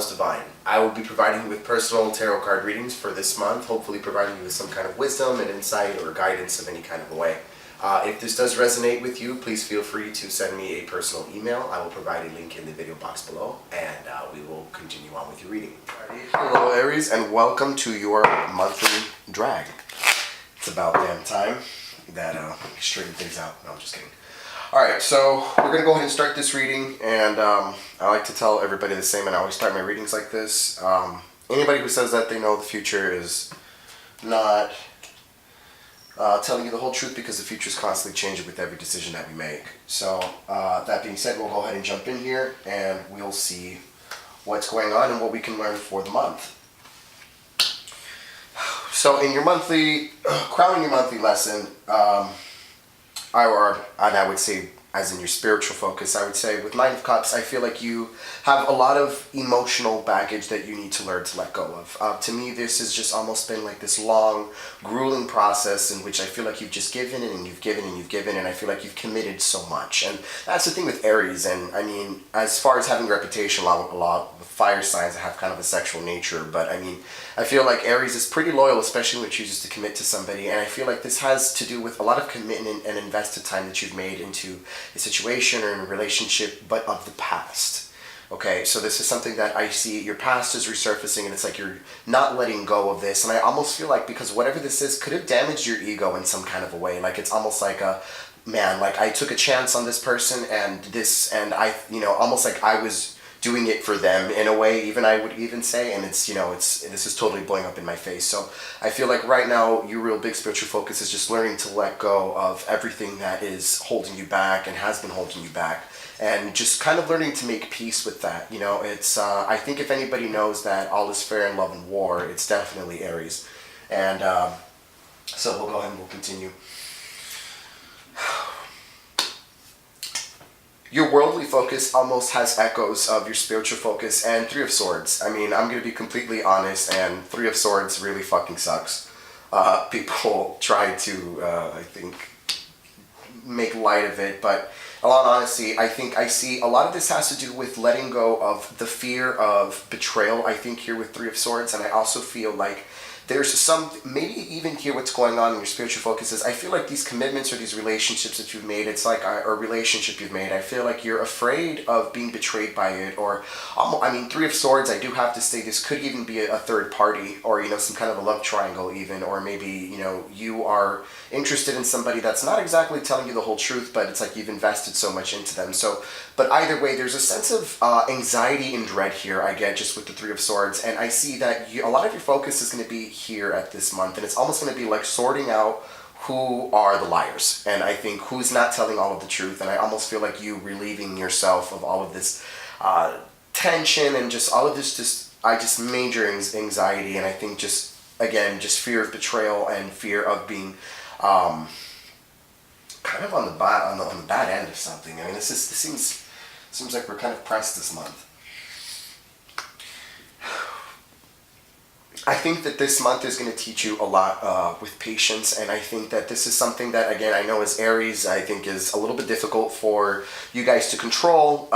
Delos Divine. I will be providing you with personal tarot card readings for this month, hopefully providing you with some kind of wisdom and insight or guidance of any kind of a way. If this does resonate with you, please feel free to send me a personal email. I will provide a link in the video box below, and we will continue on with your reading. Hello Aries, and welcome to your monthly drag. It's about damn time that straighten things out. No, I'm just kidding. Alright, so we're going to go ahead and start this reading, and I like to tell everybody the same, and I always start my readings like this. Anybody who says that they know the future is not telling you the whole truth, because the future is constantly changing with every decision that we make. So, that being said, we'll go ahead and jump in here, and we'll see what's going on and what we can learn for the month. So, in your monthly, crowning your monthly lesson, I would say, as in your spiritual focus, I would say with Nine of Cups, I feel like you have a lot of emotional baggage that you need to learn to let go of. To me, this has just almost been like this long, grueling process in which I feel like you've just given and you've given and you've given, and I feel like you've committed so much. And that's the thing with Aries. And I mean, as far as having a reputation, a lot with fire signs that have kind of a sexual nature, but I mean, I feel like Aries is pretty loyal, especially when it chooses to commit to somebody, and I feel like this has to do with a lot of commitment and invested time that you've made into a situation or in a relationship, but of the past. Okay, so this is something that I see, your past is resurfacing, and it's like you're not letting go of this, and I almost feel like, because whatever this is could have damaged your ego in some kind of a way. Like, it's almost like man, like I took a chance on this person, and I, almost like I was doing it for them in a way, even I would even say, and this is totally blowing up in my face. So I feel like right now your real big spiritual focus is just learning to let go of everything that is holding you back and has been holding you back, and just kind of learning to make peace with that. It's I think if anybody knows that all is fair in love and war, it's definitely Aries. And so we'll go ahead and we'll continue. Your worldly focus almost has echoes of your spiritual focus and Three of Swords. I mean, I'm going to be completely honest, and Three of Swords really fucking sucks. People try to, I think, make light of it, but in all honesty, I think I see a lot of this has to do with letting go of the fear of betrayal, I think, here with Three of Swords, and I also feel like there's some, maybe even here what's going on in your spiritual focus is I feel like these commitments or these relationships that you've made, it's like a relationship you've made, I feel like you're afraid of being betrayed by it, or, I mean, Three of Swords, I do have to say this could even be a third party, or, some kind of a love triangle even, or maybe, you are interested in somebody that's not exactly telling you the whole truth, but it's like you've invested so much into them. So, but either way, there's a sense of anxiety and dread here, I get, just with the Three of Swords, and I see that a lot of your focus is going to be here at this month, and it's almost going to be like sorting out who are the liars, and I think who's not telling all of the truth, and I almost feel like you relieving yourself of all of this tension and just all of this major anxiety, and I think just, again, just fear of betrayal and fear of being kind of on the bad end of something. I mean, this seems like we're kind of pressed this month. I think that this month is going to teach you a lot with patience, and I think that this is something that, again, I know as Aries, I think is a little bit difficult for you guys to control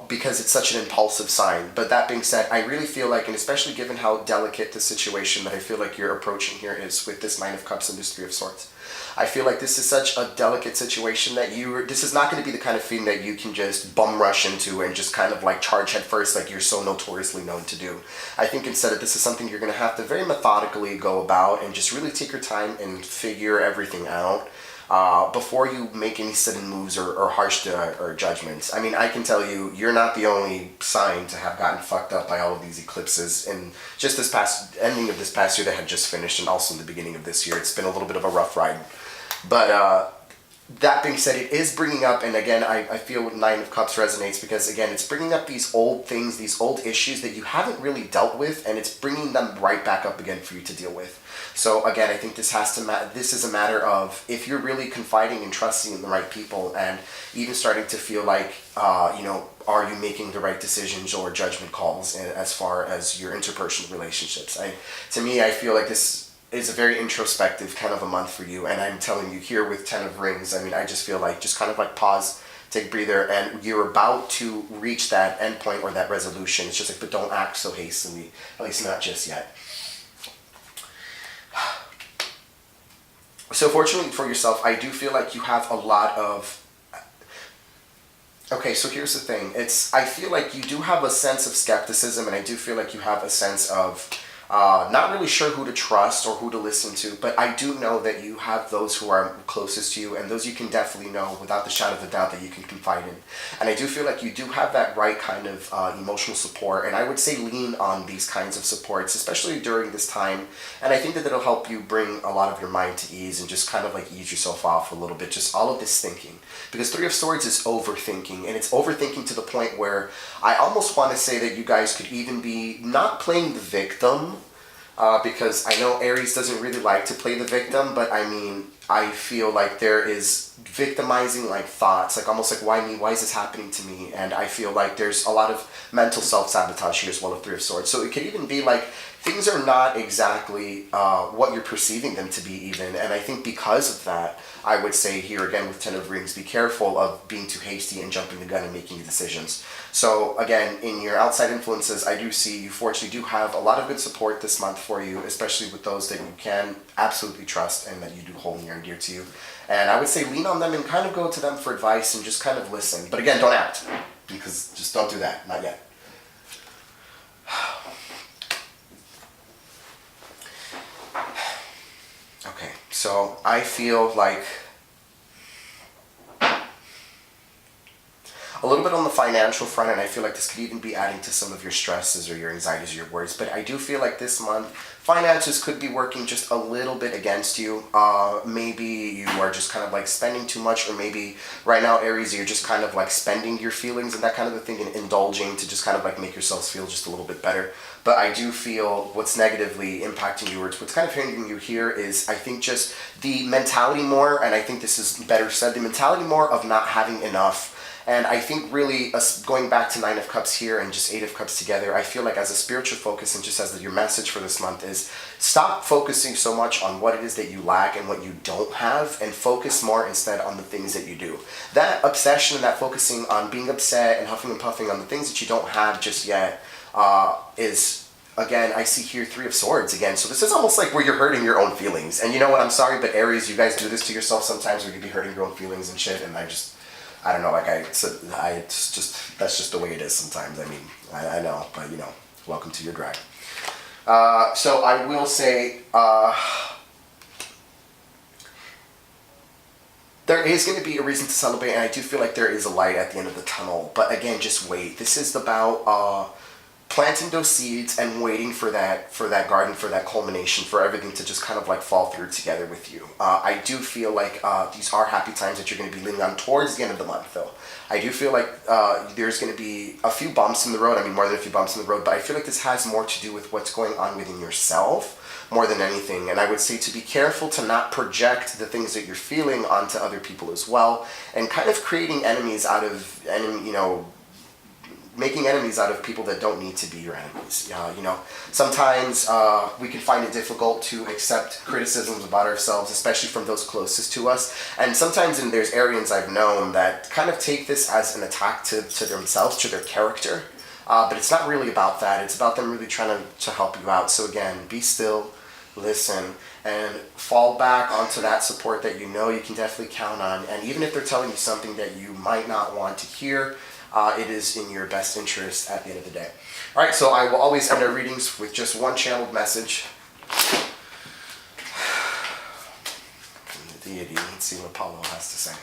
because it's such an impulsive sign. But that being said, I really feel like, and especially given how delicate the situation that I feel like you're approaching here is with this Nine of Cups and this Three of Swords, I feel like this is such a delicate situation that this is not going to be the kind of thing that you can just bum rush into and just kind of like charge head first like you're so notoriously known to do. I think instead of this is something you're going to have to very methodically go about and just really take your time and figure everything out before you make any sudden moves or harsh or judgments. I mean, I can tell you, you're not the only sign to have gotten fucked up by all of these eclipses in just this ending of this past year that had just finished, and also in the beginning of this year. It's been a little bit of a rough ride. But that being said, it is bringing up, and again, I feel Nine of Cups resonates because, again, it's bringing up these old things, these old issues that you haven't really dealt with, and it's bringing them right back up again for you to deal with. So again, I think this is a matter of if you're really confiding and trusting in the right people, and even starting to feel like, are you making the right decisions or judgment calls as far as your interpersonal relationships. To me, I feel like this is a very introspective kind of a month for you, and I'm telling you here with Ten of Rings, I mean, I just feel like just kind of like pause, take a breather, and you're about to reach that endpoint or that resolution. It's just like, but don't act so hastily, at least not just yet. So fortunately for yourself, I do feel like you have a lot of... Okay, so here's the thing. I feel like you do have a sense of skepticism, and I do feel like you have a sense of not really sure who to trust or who to listen to, but I do know that you have those who are closest to you, and those you can definitely know without the shadow of a doubt that you can confide in. And I do feel like you do have that right kind of emotional support, and I would say lean on these kinds of supports, especially during this time. And I think that it'll help you bring a lot of your mind to ease and just kind of like ease yourself off a little bit, just all of this thinking. Because Three of Swords is overthinking, and it's overthinking to the point where I almost want to say that you guys could even be not playing the victim, because I know Aries doesn't really like to play the victim, but I mean, I feel like there is victimizing like thoughts, like almost like, why me? Why is this happening to me? And I feel like there's a lot of mental self-sabotage here as well with Three of Swords. So it could even be like, things are not exactly what you're perceiving them to be even. And I think because of that, I would say here again with Ten of Rings, be careful of being too hasty and jumping the gun and making decisions. So again, in your outside influences, I do see you fortunately do have a lot of good support this month for you, especially with those that you can absolutely trust and that you do hold near and dear to you. And I would say lean on them and kind of go to them for advice and just kind of listen. But again, don't act, because just don't do that, not yet. Okay, so I feel like a little bit on the financial front, and I feel like this could even be adding to some of your stresses or your anxieties or your worries, but I do feel like this month finances could be working just a little bit against you. Maybe you are just kind of like spending too much, or maybe right now, Aries, you're just kind of like spending your feelings and that kind of a thing and indulging to just kind of like make yourselves feel just a little bit better. But I do feel what's negatively impacting you, or what's kind of hindering you here is, I think, just the mentality more, and I think this is better said, the mentality more of not having enough. And I think really, going back to Nine of Cups here and just Eight of Cups together, I feel like as a spiritual focus and just as your message for this month is, stop focusing so much on what it is that you lack and what you don't have, and focus more instead on the things that you do. That obsession and that focusing on being upset and huffing and puffing on the things that you don't have just yet is, again, I see here Three of Swords again. So this is almost like where you're hurting your own feelings. And you know what, I'm sorry, but Aries, you guys do this to yourself sometimes, where you be hurting your own feelings and shit, and I don't know, like it's just, that's just the way it is sometimes. I mean, I know, but you know, welcome to your drag. So I will say, there is going to be a reason to celebrate, and I do feel like there is a light at the end of the tunnel. But again, just wait. This is about planting those seeds and waiting for that garden, for that culmination, for everything to just kind of like fall through together with you. I do feel like these are happy times that you're going to be leaning on towards the end of the month, though. I do feel like there's going to be a few bumps in the road. I mean, more than a few bumps in the road, but I feel like this has more to do with what's going on within yourself more than anything. And I would say to be careful to not project the things that you're feeling onto other people as well, and kind of creating enemies out of, making enemies out of people that don't need to be your enemies. Sometimes we can find it difficult to accept criticisms about ourselves, especially from those closest to us. And sometimes there's Arians I've known that kind of take this as an attack to themselves, to their character. But it's not really about that. It's about them really trying to help you out. So again, be still, listen, and fall back onto that support that you know you can definitely count on. And even if they're telling you something that you might not want to hear, it is in your best interest at the end of the day. All right, so I will always end our readings with just one channeled message from the deity. Let's see what Apollo has to say.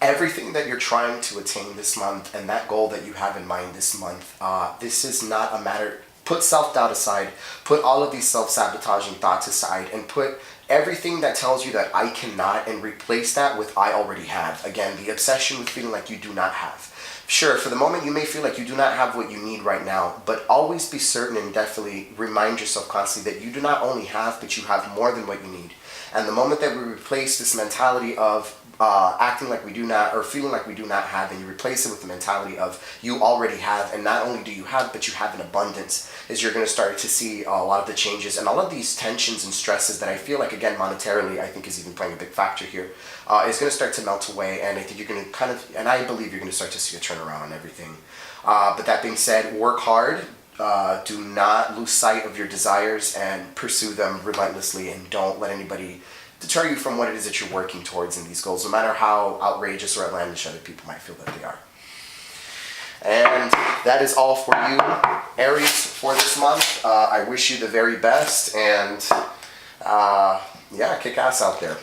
Everything that you're trying to attain this month, and that goal that you have in mind this month, this is not a matter. Put self-doubt aside, put all of these self-sabotaging thoughts aside, and put everything that tells you that I cannot, and replace that with I already have. Again, the obsession with feeling like you do not have. Sure, for the moment you may feel like you do not have what you need right now, but always be certain and definitely remind yourself constantly that you do not only have, but you have more than what you need. And the moment that we replace this mentality of acting like we do not, or feeling like we do not have, and you replace it with the mentality of you already have, and not only do you have, but you have an abundance, is you're going to start to see a lot of the changes and all of these tensions and stresses that I feel like, again, monetarily, I think is even playing a big factor here, is going to start to melt away, and I think you're going to kind of, and I believe you're going to start to see a turnaround on everything. But that being said, work hard. Do not lose sight of your desires and pursue them relentlessly, and don't let anybody deter you from what it is that you're working towards in these goals, no matter how outrageous or outlandish other people might feel that they are. And that is all for you, Aries, for this month. I wish you the very best, and yeah, kick ass out there.